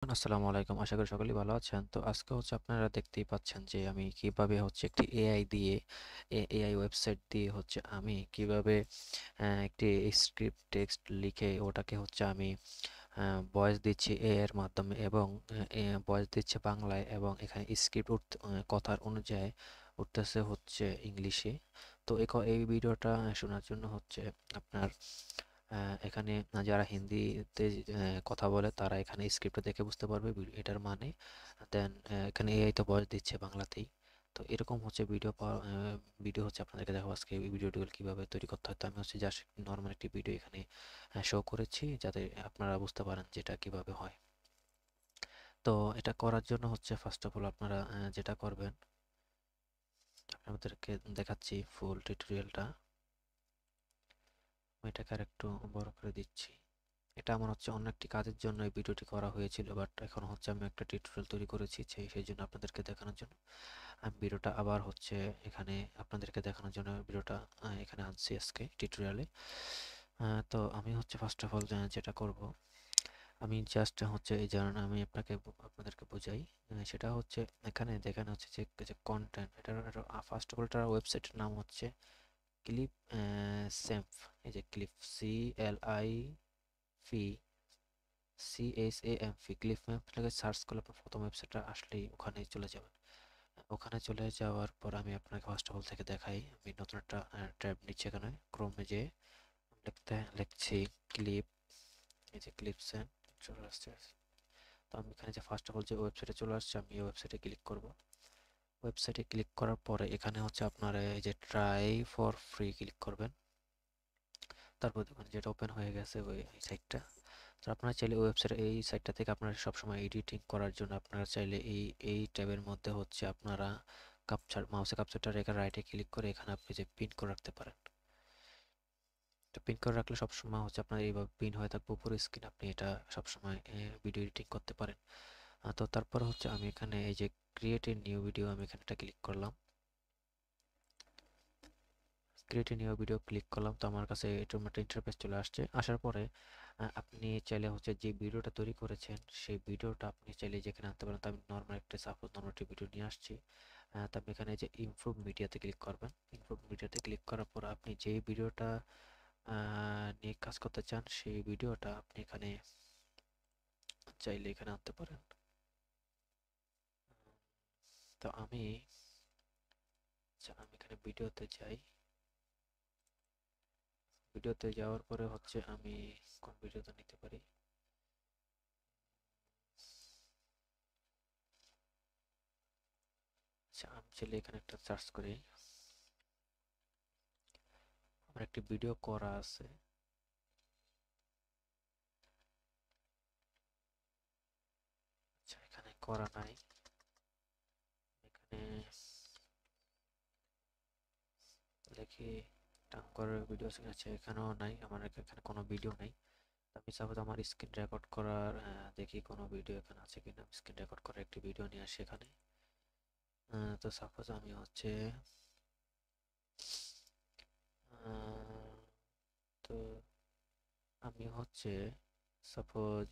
আসসালামু আলাইকুম। আশা করি সকলেই ভালো আছেন। তো আজকে আপনারা দেখতেই পাচ্ছেন যে আমি কিভাবে একটি এআই দিয়ে এআই ওয়েবসাইট দিয়ে আমি কিভাবে একটি স্ক্রিপ্ট টেক্সট লিখে ওটাকে আমি ভয়েস দিচ্ছি এআই এর মাধ্যমে এবং ভয়েস দিচ্ছে বাংলায় এবং এখানে স্ক্রিপ্ট কথার অনুযায়ী উঠতেছে ইংলিশে। তো এই ভিডিওটা শোনার জন্য আপনার এখানে যারা হিন্দিতে কথা বলে তারা এখানে স্ক্রিপ্টটা দেখে বুঝতে পারবে এটার মানে। দেন এখানে এআই তো ভয়েস দিচ্ছে বাংলাতেই। তো এরকম ভিডিও আপনাদেরকে দেখাবো আজকে এই ভিডিওগুলো কিভাবে তৈরি করতে হয়। তো আমি জাস্ট নর্মাল একটি ভিডিও এখানে শো করেছি যাতে আপনারা বুঝতে পারেন যেটা কিভাবে হয়। তো এটা করার জন্য ফার্স্ট অফ অল আপনারা যেটা করবেন আপনাদেরকে দেখাচ্ছি ফুল টিউটোরিয়ালটা। আমি এটাকে আর একটু বড় করে দিচ্ছি। এটা আমার অন্য একটি কাজের জন্য এই ভিডিওটি করা হয়েছিল, বাট এখন আমি একটা টিউটোরিয়াল তৈরি করেছি সেই জন্য আপনাদেরকে দেখানোর জন্য আমি ভিডিওটা আবার এখানে আপনাদেরকে দেখানোর জন্য ভিডিওটা এখানে আনছি আজকে টিউটোরিয়ালে। তো আমি ফার্স্ট অফ অল যেটা করব আমি জাস্ট এই যেমন আমি আপনাদেরকে বোঝাই। সেটা এখানে দেখেন যে কন্টেন্ট এটা ফার্স্ট অফ অল এটার ওয়েবসাইটের নাম ক্লিপ স্যাম্প। এই যে clip CLIP CHAMP clip map লিখে সার্চ করলে আপনার প্রথম ওয়েবসাইটটা আসলেই ওখানে চলে যাবেন। ওখানে চলে যাওয়ার পর আমি আপনাকে ফার্স্ট অফ অল থেকে দেখাই। আমি নতুন একটা ট্যাব নিচ্ছি, এখানে ক্রোমে যে লিখছি ক্লিপ। এই যে ক্লিপস চলে আসছে। তো আমি এখানে যে ফার্স্ট অফ অল যে ওয়েবসাইটে চলে আসছে আমি এই ওয়েবসাইটে ক্লিক করব। ওয়েবসাইটে ক্লিক করার পরে এখানে আপনার এই যে ট্রাই ফর ফ্রি ক্লিক করবেন। তারপর দেখুন যেটা ওপেন হয়ে গেছে ওই সাইটটা। তো আপনারা চাইলে ওয়েবসাইট এই সাইটটা থেকে আপনারা সবসময় এডিটিং করার জন্য আপনারা চাইলে এই ট্যাবের মধ্যে আপনারা মাউসে ক্যাপচারটা রেখে রাইটে ক্লিক করে এখানে আপনি যে পিন করে রাখতে পারেন। তো পিন করে রাখলে সবসময় আপনার এইভাবে পিন হয়ে থাকবে উপরে স্ক্রিন, আপনি এটা সবসময় ভিডিও এডিটিং করতে পারেন। তো তারপর আমি এখানে এই যে ক্রিয়েট এ নিউ ভিডিও আমি এখানে একটা ক্লিক করলাম। Create a new video click করলাম। তো আমার কাছে এরকম একটা ইন্টারফেস চলে আসছে। আসার পরে আপনি চাইলে যে ভিডিওটা তৈরি করেছেন সেই ভিডিওটা আপনি চাইলে যেখানে আনতে পারেন। তো আমি নর্মাল একটা ভিডিও নিয়ে আসছি। তো আপনি এখানে যে ইমপ্রুভ মিডিয়াতে ক্লিক করবেন। ইমপ্রুভ মিডিয়াতে ক্লিক করার পর আপনি যে ভিডিওটা নিয়ে কাজ করতে চান সেই ভিডিওটা আপনি এখানে চাইলে এখানে আনতে পারেন। তো আমি এখানে ভিডিওতে যাই। ভিডিওতে যাওয়ার পরে আমি কোন ভিডিওতে নিতে পারি। আচ্ছা, আমি চাইলে এখানে একটা সার্চ করি। আমার একটি ভিডিও করা আছে। আচ্ছা, এখানে করা নাই। এখানে দেখি টাঙ্করের ভিডিও আছে, এখানেও নাই। আমার এখানে কোনো ভিডিও নাই। আমি সাপোজ আমার স্ক্রিন রেকর্ড করার দেখি কোনো ভিডিও এখানে আছে কিনা। স্ক্রিন রেকর্ড করার একটি ভিডিও নিয়ে আসি এখানে। তো সাপোজ আমি আহ, তো আমি সাপোজ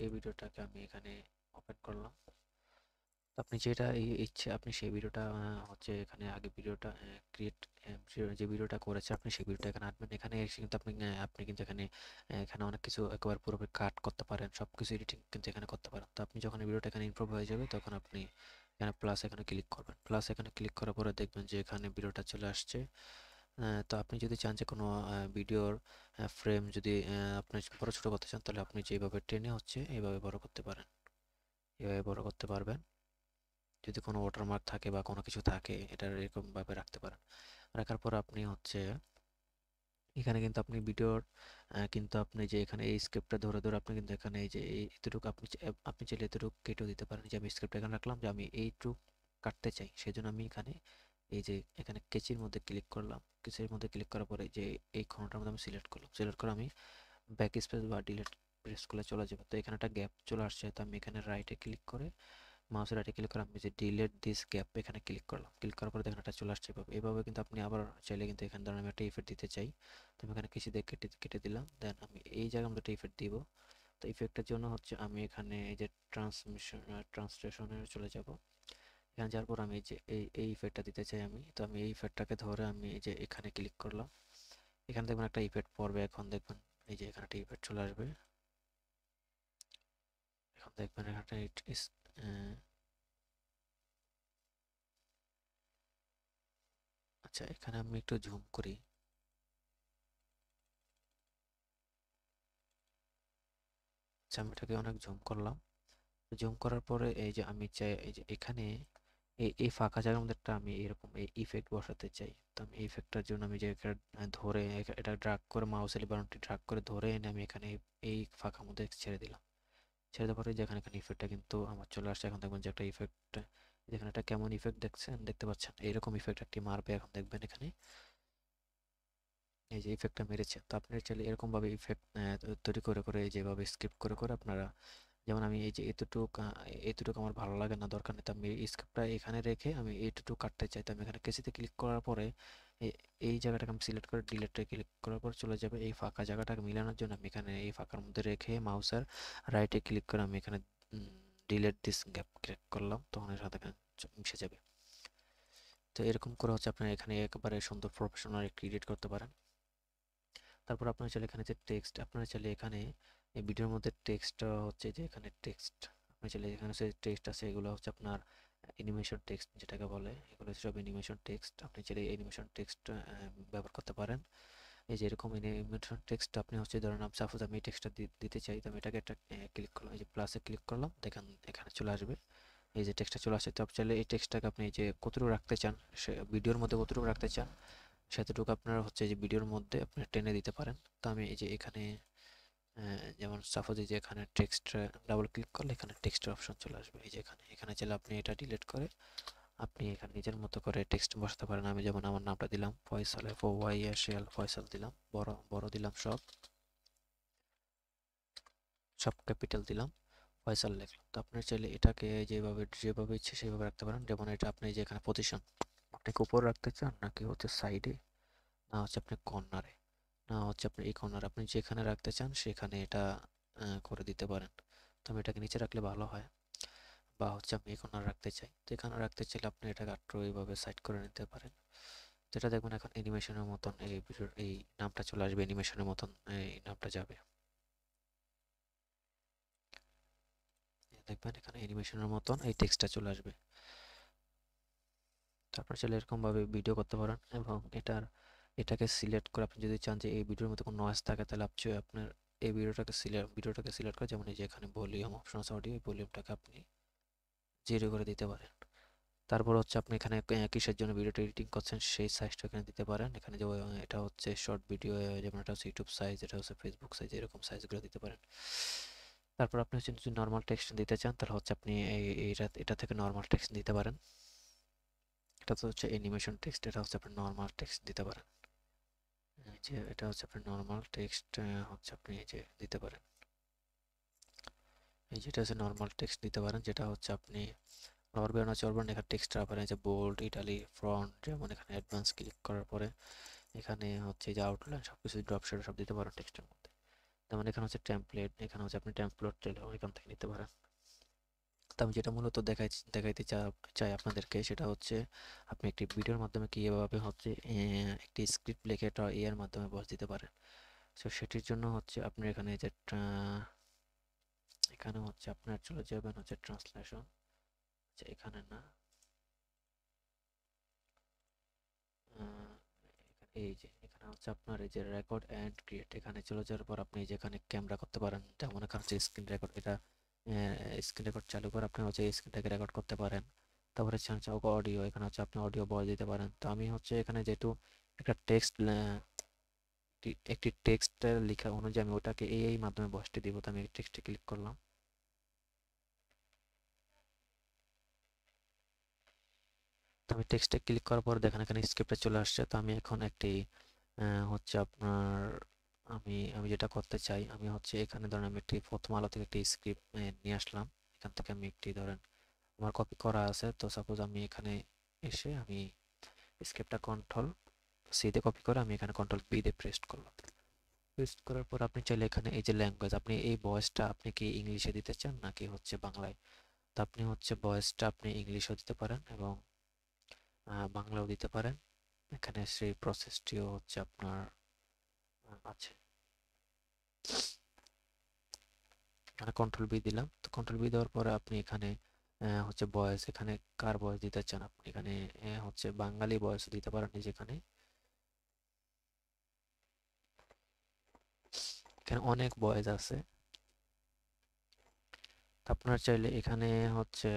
এই ভিডিওটাকে আমি এখানে ওপেন করলাম। তো আপনি যেটা ইচ্ছে আপনি সেই ভিডিওটা এখানে আগে ভিডিওটা ক্রিয়েট যে ভিডিওটা করেছে আপনি সেই ভিডিওটা এখানে আনবেন। এখানে এসে কিন্তু আপনি কিন্তু এখানে অনেক কিছু একবার পুরোপুরি কাট করতে পারেন, সব কিছু এডিটিং কিন্তু এখানে করতে পারেন। তো আপনি যখন ভিডিওটা এখানে ইমপ্রুভ হয়ে যাবে তখন আপনি এখানে প্লাস এখানে ক্লিক করবেন। প্লাস এখানে ক্লিক করার পরে দেখবেন যে এখানে ভিডিওটা চলে আসছে। তো আপনি যদি চান যে কোনো ভিডিওর ফ্রেম যদি আপনি বড় ছোট করতে চান তাহলে আপনি যেভাবে টেনে এইভাবে বড় করতে পারেন, এভাবে বড় করতে পারবেন। যদি কোনো ওয়াটারমার্ক থাকে বা কোনো কিছু থাকে এটা এরকমভাবে রাখতে পারেন। রাখার পর আপনি এখানে কিন্তু আপনি ভিডিওর কিন্তু আপনি যে এখানে এই স্ক্রিপ্টটা ধরে ধরে আপনি কিন্তু এখানে এই যে এতটুকু আপনি চাইলে এতটুকু কেটেও দিতে পারেন। যে আমি স্ক্রিপ্ট এখানে রাখলাম যে আমি এইটুকু কাটতে চাই, সেজন্য আমি এখানে এই যে এখানে কেচির মধ্যে ক্লিক করলাম। কেচির মধ্যে ক্লিক করার পরে যে এই কোণটার মধ্যে আমি সিলেক্ট করলাম। সিলেক্ট করে আমি ব্যাক স্পেস বা ডিলিট প্রেস করলে চলে যাবে। তো এখানে একটা গ্যাপ চলে আসছে। তো আমি এখানে রাইটে ক্লিক করে মাউসের রাইটে ক্লিক করে আমি যে ডিলিট দিস গ্যাপ এখানে ক্লিক করলাম। ক্লিক করার পরে দেখেন এটা চলে আসছে এভাবে। এভাবে কিন্তু আপনি আবার চাইলে কিন্তু এখানে ধরেন আমি একটা ইফেক্ট দিতে চাই। তো আমি এখানে কিছু দিয়ে কেটে কেটে দিলাম। দেন আমি এই জায়গার মধ্যে একটা ইফেক্ট দিব। তো ইফেক্টের জন্য হচ্ছে আমি এখানে এই যে ট্রান্সলেশনে চলে যাব। এখানে যাওয়ার পর আমি এই যে এই ইফেক্টটা দিতে চাই আমি, তো আমি এই ইফেক্টটাকে ধরে আমি এই যে এখানে ক্লিক করলাম। এখানে দেখবেন একটা ইফেক্ট পড়বে, এখন দেখবেন এই যে এখানে একটা ইফেক্ট চলে আসবে। এখন দেখবেন এখানে আচ্ছা, এখানে আমি একটু জুম করি। আচ্ছা, আমি এটাকে অনেক জুম করলাম। জুম করার পরে এই যে আমি চাই এই যে এখানে এই ফাঁকা জায়গার মধ্যে একটা আমি এরকম এই ইফেক্ট বসাতে চাই। তো আমি এই ইফেক্টটার জন্য আমি যে ধরে এটা ড্রাগ করে মাউসের বাটনটি ড্রাগ করে ধরে এনে আমি এখানে এই ফাঁকার মধ্যে ছেড়ে দিলাম। ছেড়ে দেওয়ার পরে যেখানে এখানে ইফেক্টটা কিন্তু আমার চলে আসছে। এখন দেখবেন যে একটা ইফেক্ট, যেখানে একটা কেমন ইফেক্ট দেখতে পাচ্ছেন, এইরকম ইফেক্ট একটি মারবে। এখন দেখবেন এখানে এই যে ইফেক্টটা মেরেছে। তো আপনারা চাইলে এরকম ভাবে ইফেক্ট তৈরি করে করে যেভাবে স্ক্রিপ্ট করে করে আপনারা, যেমন আমি এই যে এতটুকু আমার ভালো লাগে না, দরকার নেই, তো আমি এই স্ক্রিপ্টটা এখানে রেখে আমি এইটুকু কাটতে চাই। তো আমি এখানে কেসিতে ক্লিক করার পরে এই জায়গাটাকে আমি সিলেক্ট করে ডিলেটে ক্লিক করার পর চলে যাবে এই ফাঁকা জায়গাটাকে মিলানোর জন্য আমি এখানে এই ফাঁকার মধ্যে রেখে মাউসের রাইটে ক্লিক করে আমি এখানে ডিলেট দিস গ্যাপ ক্লিক করলাম, তখন এর সাথে মিশে যাবে। তো এরকম করে হচ্ছে আপনারা এখানে একেবারে সুন্দর প্রফেশনাল একটি এডিট করতে পারেন। তারপর আপনারা চাইলে এখানে যে টেক্সট, আপনারা চাইলে এখানে এই ভিডিওর মধ্যে টেক্সটটা হচ্ছে যে এখানে টেক্সট, আপনি চাইলে এখানে যে টেক্সট আছে এগুলো হচ্ছে আপনার অ্যানিমেশন টেক্সট যেটাকে বলে, এগুলো সব অ্যানিমেশন টেক্সট। আপনি চাইলে অ্যানিমেশন টেক্সট ব্যবহার করতে পারেন। এই যে এরকম অ্যানিমেশন টেক্সট আপনি হচ্ছে ধরেন সাপোজ আমি এই টেক্সটটা দিতে চাই, তো আমি এটাকে একটা ক্লিক করলাম, এই যে প্লাসে ক্লিক করলাম, দেখেন এখানে চলে আসবে। এই যে টেক্সটটা চলে আসছে। তো আপনি চাইলে এই টেক্সটটাকে আপনি এই যে কতটুকু রাখতে চান, সে ভিডিওর মধ্যে কতটুকু রাখতে চান সেতটুকু আপনারা হচ্ছে যে ভিডিওর মধ্যে আপনি টেনে দিতে পারেন। তো আমি এই যে এখানে যেমন সাপোজ এই যে এখানে টেক্সট ডাবল ক্লিক করলে এখানে টেক্সটের অপশন চলে আসবে। এই যে এখানে এখানে চাইলে আপনি এটা ডিলিট করে আপনি এখানে নিজের মতো করে টেক্সট বসাতে পারেন। আমি যেমন আমার নামটা দিলাম ফয়সাল, FOYSAL, ফয়সাল দিলাম, বড় বড় দিলাম, সব সব ক্যাপিটাল দিলাম, ফয়সাল লিখলাম। তো আপনি চাইলে এটাকে যেভাবে যেভাবে ইচ্ছে সেভাবে রাখতে পারেন। যেমন এটা আপনি যে এখানে পজিশন, আপনি কি উপর রাখতে চান নাকি হচ্ছে সাইডে, না হচ্ছে আপনি কর্নারে, না হচ্ছে আপনি এই কর্নার, আপনি যেখানে রাখতে চান সেখানে এটা করে দিতে পারেন। তো আমি এটাকে নিচে রাখলে ভালো হয়, বা হচ্ছে আমি এই কর্নার রাখতে চাই, তো এখানে রাখতে চাইলে আপনি এটাকে আটটু এইভাবে সাইড করে নিতে পারেন। যেটা দেখবেন এখন অ্যানিমেশনের মতন এই ভিডিওর এই নামটা চলে আসবে, অ্যানিমেশনের মতন এই নামটা যাবে। দেখবেন এখানে অ্যানিমেশনের মতন এই টেক্সটটা চলে আসবে। তারপর চাইলে এরকমভাবে ভিডিও করতে পারেন, এবং এটাকে সিলেক্ট করে আপনি যদি চান যে এই ভিডিওর মধ্যে কোনো নয়েজ থাকে, তাহলে আপনি আপনার এই ভিডিওটাকে সিলেক্ট করে, যেমন এই যে এখানে ভলিউম অপশন আছে, অডিও, এই ভলিউমটাকে আপনি জিরো করে দিতে পারেন। তারপর হচ্ছে আপনি এখানে কিসের জন্য ভিডিওটা এডিটিং করছেন সেই সাইজটা এখানে দিতে পারেন। এখানে যে এটা হচ্ছে শর্ট ভিডিও, যেমন এটা হচ্ছে ইউটিউব সাইজ, এটা হচ্ছে ফেসবুক সাইজ, এরকম সাইজগুলো দিতে পারেন। তারপর আপনি হচ্ছে যদি নর্মাল টেক্সট দিতে চান তাহলে হচ্ছে আপনি এটা থেকে নর্মাল টেক্সট দিতে পারেন। এটা তো হচ্ছে অ্যানিমেশন টেক্সট, এটা হচ্ছে আপনি নর্মাল টেক্সট দিতে পারেন। এই যে এটা হচ্ছে আপনি নর্মাল টেক্সট হচ্ছে আপনি এই যে দিতে পারেন। এই যেটা হচ্ছে নর্মাল টেক্সট দিতে পারেন, যেটা হচ্ছে আপনি রাবার ব্যান্ড আছে, রাবার ব্যান্ড এখানে টেক্সট রাবার আছে, বোল্ড, ইটালি, ফন্ট, যেমন এখানে অ্যাডভান্স ক্লিক করার পরে এখানে হচ্ছে যে আউটলাইন সবকিছু ড্রপ শেডো সব দিতে পারেন টেক্সটের মধ্যে। যেমন এখানে হচ্ছে টেমপ্লেট, এখানে হচ্ছে আপনি টেমপ্লেট চাইলে এখান থেকে নিতে পারেন। তো আমি যেটা মূলত দেখাইতে চাই আপনাদেরকে সেটা হচ্ছে আপনি একটি ভিডিওর মাধ্যমে কীভাবে হচ্ছে একটি স্ক্রিপ্ট লিখে এটা এর মাধ্যমে বস দিতে পারেন। সো সেটির জন্য হচ্ছে আপনি এখানে যে এখানে হচ্ছে আপনার চলে যাবেন হচ্ছে ট্রান্সলেশন, এখানে না, আহ, এই যে এখানে হচ্ছে আপনার এই যে রেকর্ড অ্যান্ড ক্রিয়েট, এখানে চলে যাওয়ার পর আপনি যেখানে ক্যামেরা করতে পারেন, যেমন এখানে হচ্ছে স্ক্রিন রেকর্ড, এটা স্ক্রিন রেকর্ড চালু করে আপনি হচ্ছে এই স্ক্রিনটাকে রেকর্ড করতে পারেন। তারপরে হচ্ছে অডিও, এখানে হচ্ছে আপনি অডিও ভয়েস দিতে পারেন। তো আমি হচ্ছে এখানে যেহেতু একটা টেক্সট একটি টেক্সটের লেখা অনুযায়ী আমি ওটাকে এই মাধ্যমে ভয়েসটি দিব, তো আমি টেক্সটে ক্লিক করলাম। তো আমি টেক্সটে ক্লিক করার পর দেখেন এখানে স্ক্রিপ্টে চলে আসছে। তো আমি এখন একটি হচ্ছে আপনার আমি আমি যেটা করতে চাই, আমি হচ্ছে এখানে ধরেন আমি একটি প্রথম আলো থেকে একটি স্ক্রিপ্ট নিয়ে আসলাম। এখান থেকে আমি একটি ধরেন আমার কপি করা আছে, তো সাপোজ আমি এখানে এসে আমি স্ক্রিপ্টটা কন্ট্রোল সি দিয়ে কপি করে আমি এখানে কন্ট্রোল বি দিয়ে পেস্ট করলাম। পেস্ট করার পর আপনি চাইলে এখানে এই যে ল্যাঙ্গুয়েজ, আপনি এই ভয়েসটা আপনি কি ইংলিশে দিতে চান নাকি হচ্ছে বাংলায়? তো আপনি হচ্ছে ভয়েসটা আপনি ইংলিশেও দিতে পারেন এবং বাংলাও দিতে পারেন। এখানে সেই প্রসেসটিও হচ্ছে আপনার আছে। এখানে কন্ট্রোল বি দিলাম। তো কন্ট্রোল বি দেওয়ার পরে আপনি এখানে হচ্ছে ভয়েস, এখানে কার ভয়েস দিতে চান আপনি এখানে হচ্ছে বাঙালি ভয়েস দিতে পারেন। এই যেখানে এখানে অনেক ভয়েস আছে। আপনার চাইলে এখানে হচ্ছে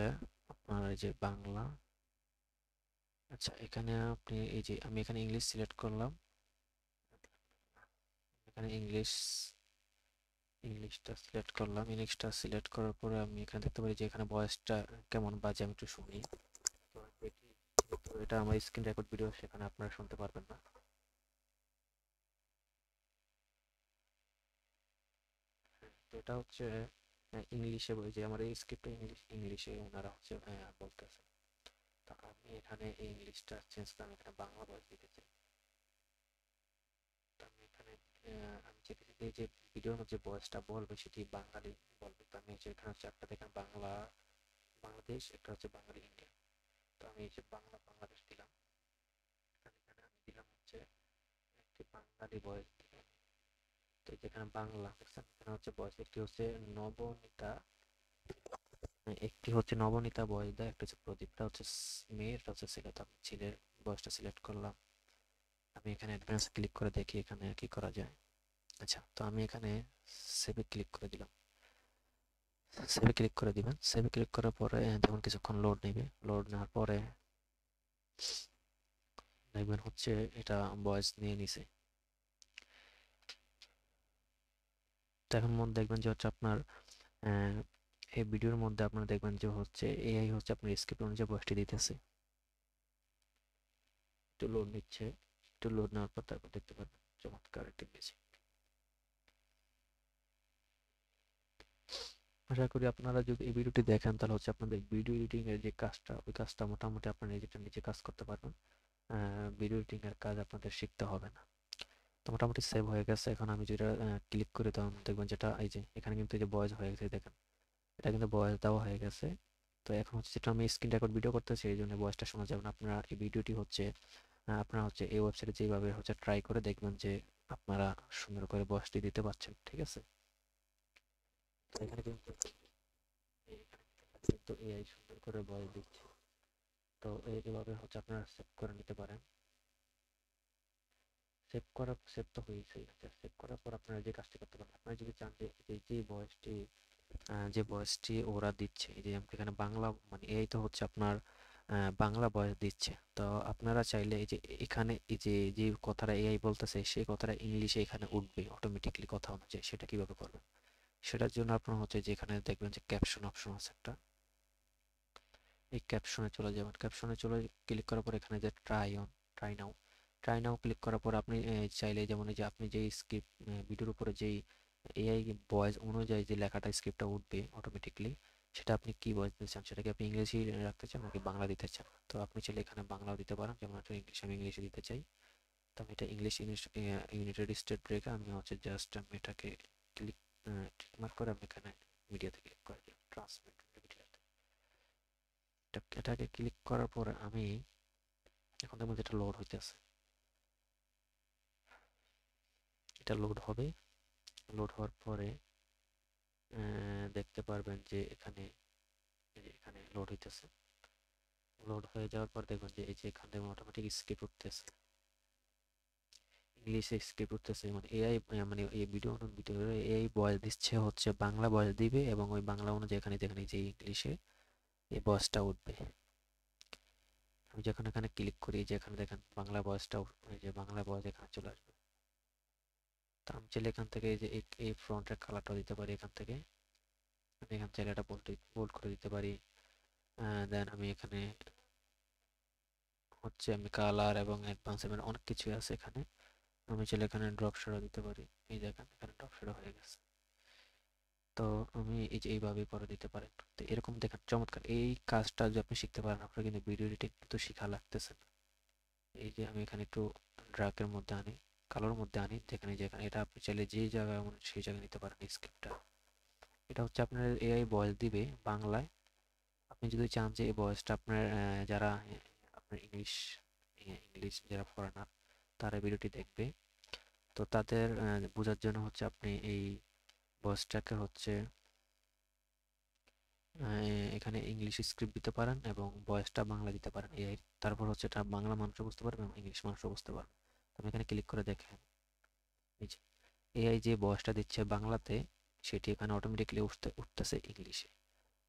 আপনার এই যে বাংলা, আচ্ছা এখানে আপনি এই যে আমি এখানে ইংলিশ সিলেক্ট করলাম। এখানে ইংলিশটা সিলেক্ট করলাম। ইংলিশটা সিলেক্ট করার পরে আমি এখানে দেখতে পারি যে এখানে ভয়েসটা কেমন বাজে, আমি একটু শুনি। তো যেহেতু এটা আমার স্ক্রিন রেকর্ড ভিডিও, সেখানে আপনারা শুনতে পারবেন না। তো এটা হচ্ছে ইংলিশে, ওই যে আমার এই স্ক্রিপ্টটা ইংলিশে ওনারা হচ্ছে বলতেছে। তো আমি এখানে এই ইংলিশটা চেঞ্জ করে আমি এখানে বাংলা ভয়েস দিতে চাই। তো আমি এখানে আমি চেয়েছি যে যে ভিডিওর মধ্যে ভয়েসটা বলবে সেটি বাঙালি বলবে। তো আমি যে এখানে হচ্ছে একটা দেখেন বাংলা বাংলাদেশ, একটা হচ্ছে বাঙালি ইন্ডিয়া। তো আমি এই যে বাংলা বাংলাদেশ দিলাম। এখানে আমি দিলাম হচ্ছে একটি বাঙালি ভয়েস দিলাম। তো যেখানে বাংলা দেখছেন, এখানে হচ্ছে ভয়েস একটি হচ্ছে নবনীতা, একটি হচ্ছে নবনীতা ভয়েস দেয়, একটা হচ্ছে প্রদীপটা হচ্ছে মেয়ে, এটা হচ্ছে ছেলে। তো আমি ছেলের ভয়েসটা সিলেক্ট করলাম। আমি এখানে অ্যাডভান্স ক্লিক করে দেখি এখানে কি করা যায়। আচ্ছা, তো আমি এখানে সেভে ক্লিক করে দিলাম। সেভে ক্লিক করে দিবেন। সেভে ক্লিক করার পরে যেমন কিছুক্ষণ লোড নেবে। লোড নেওয়ার পরে দেখবেন হচ্ছে এটা ভয়েস নিয়ে নিছে। তো এখন মধ্যে দেখবেন যে হচ্ছে আপনার আহ, এই ভিডিওর মধ্যে আপনারা দেখবেন যে হচ্ছে এআই হচ্ছে আপনার স্ক্রিপ্ট অনুযায়ী ভয়েসটি দিতেছে। একটু লোড নিচ্ছে। একটু লোড নেওয়ার পর তারপর দেখতে পাবেন চমৎকার একটি মিউজিক। আশা করি আপনারা যদি এই ভিডিওটি দেখেন তাহলে হচ্ছে আপনাদের ভিডিও এডিটিং এর যে কাজটা, ওই কাজটা মোটামুটি আপনারা নিজেটা নিজে কাজ করতে পারবেন। ভিডিও এডিটিং এর কাজ আপনাদের শিখতে হবে না। তো মোটামুটি সেভ হয়ে গেছে। এখন আমি যেটা ক্লিক করি তখন দেখবেন যেটা এই যে এখানে কিন্তু এই যে ভয়েস হয়ে গেছে দেখেন, এটা কিন্তু ভয়েস দেওয়া হয়ে গেছে। তো এখন হচ্ছে যেটা আমি স্ক্রিন রেকর্ড ভিডিও করতেছি এই জন্য ভয়েসটা শোনা যাবে না। আপনারা এই ভিডিওটি হচ্ছে আপনারা হচ্ছে এই ওয়েবসাইটে যেভাবে হচ্ছে ট্রাই করে দেখবেন যে আপনারা সুন্দর করে ভয়েসটি দিতে পারছেন, ঠিক আছে? তো এখানে কিন্তু এআই সুন্দর করে ভয়েস দিচ্ছে। তো এভাবে হচ্ছে আপনারা সেভ করে নিতে পারেন। সেভ তো হয়েছেই। আচ্ছা, সেভ করার পর আপনারা যে কাজটি করতে পারেন, আপনারা যদি চান যে যে ভয়েসটি ওরা দিচ্ছে, এই যে এখানে বাংলা মানে এই তো হচ্ছে আপনার বাংলা ভয়েস দিচ্ছে। তো আপনারা চাইলে এই যে এখানে এই যে যে কথাটা এআই বলতেছে সেই কথাটা ইংলিশে এখানে উঠবে অটোমেটিকলি কথা অনুযায়ী। সেটা কিভাবে করবেন? সেটার জন্য আপনার হচ্ছে যে এখানে দেখবেন যে ক্যাপশন অপশন আছে একটা, এই ক্যাপশনে চলে যাবেন। ক্যাপশনে চলে ক্লিক করার পর এখানে যে ট্রাই নাও ক্লিক করার পর আপনি চাইলে যেমন এই যে আপনি যেই স্ক্রিপ্ট ভিডিওর উপরে যেই এআই ভয়েস অনুযায়ী যে লেখাটা স্ক্রিপ্টটা উঠবে অটোমেটিকলি, সেটা আপনি কি ভয়েস দিতে চান, সেটাকে আপনি ইংলিশে রাখতে চান নাকি বাংলা দিতে চান? তো আপনি চাইলে এখানে বাংলাও দিতে পারেন, যেমন একটা ইংলিশ, আমি ইংলিশে দিতে চাই। তো আমি এটা ইংলিশ ইউনাইটেড স্টেট রেখে আমি হচ্ছে জাস্ট আমি এটাকে ক্লিক মার্ক করে আমি এখানে মিডিয়াতে ক্লিক করে দিলাম, ট্রান্সলেট মিডিয়াতে। এটাকে ক্লিক করার পরে আমি এখন দেখবো যেটা লোড হইতেছে, এটা লোড হবে। লোড হওয়ার পরে দেখতে পারবেন যে এখানে এখানে লোড হইতেছে। লোড হয়ে যাওয়ার পর দেখবেন যে এই যে এখান থেকে অটোমেটিক স্ক্রিপ্ট উঠতেছে, ইংলিশে স্ক্রিপ্ট উঠতেছে। মানে এআই মানে এই ভিডিও এআই ভয়েস দিচ্ছে হচ্ছে বাংলা ভয়েস দিবে এবং ওই বাংলা অনুযায়ী এখানে যেখানে যে ইংলিশে এই ভয়েসটা উঠবে। আমি যখন এখানে ক্লিক করি যে এখানে দেখেন বাংলা ভয়েসটা, এই যে বাংলা ভয়েস এখানে চলে আসবে। তো আমি চাইলে এখান থেকে এই যে এই ফ্রন্টের কালারটা দিতে পারি এখান থেকে। আমি এখান থেকে এটা বোল্ড করে দিতে পারি। দেন আমি এখানে হচ্ছে আমি কালার এবং অ্যাডভান্স মানে অনেক কিছু আছে এখানে। আমি চাইলে এখানে ড্রপ শ্যাডো দিতে পারি। এই দেখেন এখানে ড্রপ শ্যাডো হয়ে গেছে। তো আমি এই যে এইভাবে করে দিতে পারেন। তো এরকম দেখেন চমৎকার এই কাজটা যদি আপনি শিখতে পারেন, আপনার কিন্তু ভিডিও এডিটিং কিন্তু শেখা লাগতেছে না। এই যে আমি এখানে একটু ড্রাগের মধ্যে আনি, কালোর মধ্যে আনি, যেখানে যেখানে এটা আপনি চাইলে যে জায়গায় সেই জায়গায় নিতে পারেন স্ক্রিপ্টটা। এটা হচ্ছে আপনার এআই ভয়েস দিবে বাংলায়। আপনি যদি চান যে এই ভয়েসটা আপনার যারা আপনার ইংলিশ যারা ফরেনার তারা ভিডিওটি দেখবে, তো তাদের বোঝার জন্য হচ্ছে আপনি এই ভয়েসটাকে হচ্ছে এখানে ইংলিশ স্ক্রিপ্ট দিতে পারেন এবং ভয়েসটা বাংলা দিতে পারেন এআই। তারপর হচ্ছে এটা বাংলা মানুষও বুঝতে পারবে এবং ইংলিশ মানুষও বুঝতে পারবে। আপনি এখানে ক্লিক করে দেখেন, এই যে এআই যে ভয়েসটা দিচ্ছে বাংলাতে, সেটি এখানে অটোমেটিকলি উঠতেছে ইংলিশে।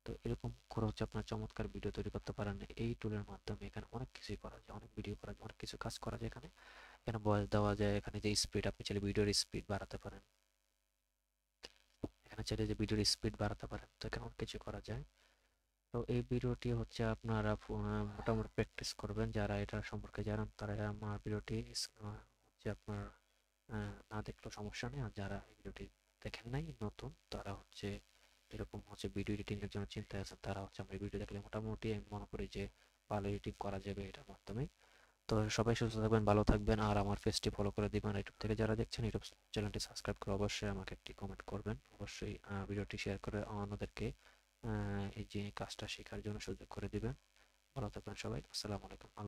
তো এরকম করে হচ্ছে আপনার চমৎকার ভিডিও তৈরি করতে পারেন এই টুলের মাধ্যমে। এখানে অনেক কিছুই করা যায়, অনেক ভিডিও করা যায়, অনেক কিছু কাজ করা যায় এখানে। এখানে ভয়েস দেওয়া যায়, এখানে যে স্পিড আপনি চাইলে ভিডিওর স্পিড বাড়াতে পারেন, এখানে চাইলে যে ভিডিওর স্পিড বাড়াতে পারেন। তো এখানে অনেক কিছু করা যায়। তো এই ভিডিওটি হচ্ছে আপনারা মোটামুটি প্র্যাকটিস করবেন, যারা এটা সম্পর্কে জানেন তারা আমার ভিডিওটি হচ্ছে আপনার না দেখলেও সমস্যা নেই। আর যারা এই ভিডিওটি দেখেন নাই নতুন, তারা হচ্ছে এরকম হচ্ছে ভিডিও এডিটিং এর জন্য চিন্তায় আছেন, তারা হচ্ছে আমার ভিডিও দেখলে মোটামুটি আমি মনে করি যে ভালো এডিটিং করা যাবে এটার মাধ্যমে। তো সবাই সুস্থ থাকবেন, ভালো থাকবেন, আর আমার পেজটি ফলো করে দিবেন। ইউটিউব থেকে যারা দেখছেন ইউটিউব চ্যানেলটি সাবস্ক্রাইব করে অবশ্যই আমাকে একটি কমেন্ট করবেন। অবশ্যই ভিডিওটি শেয়ার করে অন্যদেরকে এই যে কাজটা শেখার জন্য সুযোগ করে দিবেন। ভালো থাকবেন সবাই, আসসালামু আলাইকুম।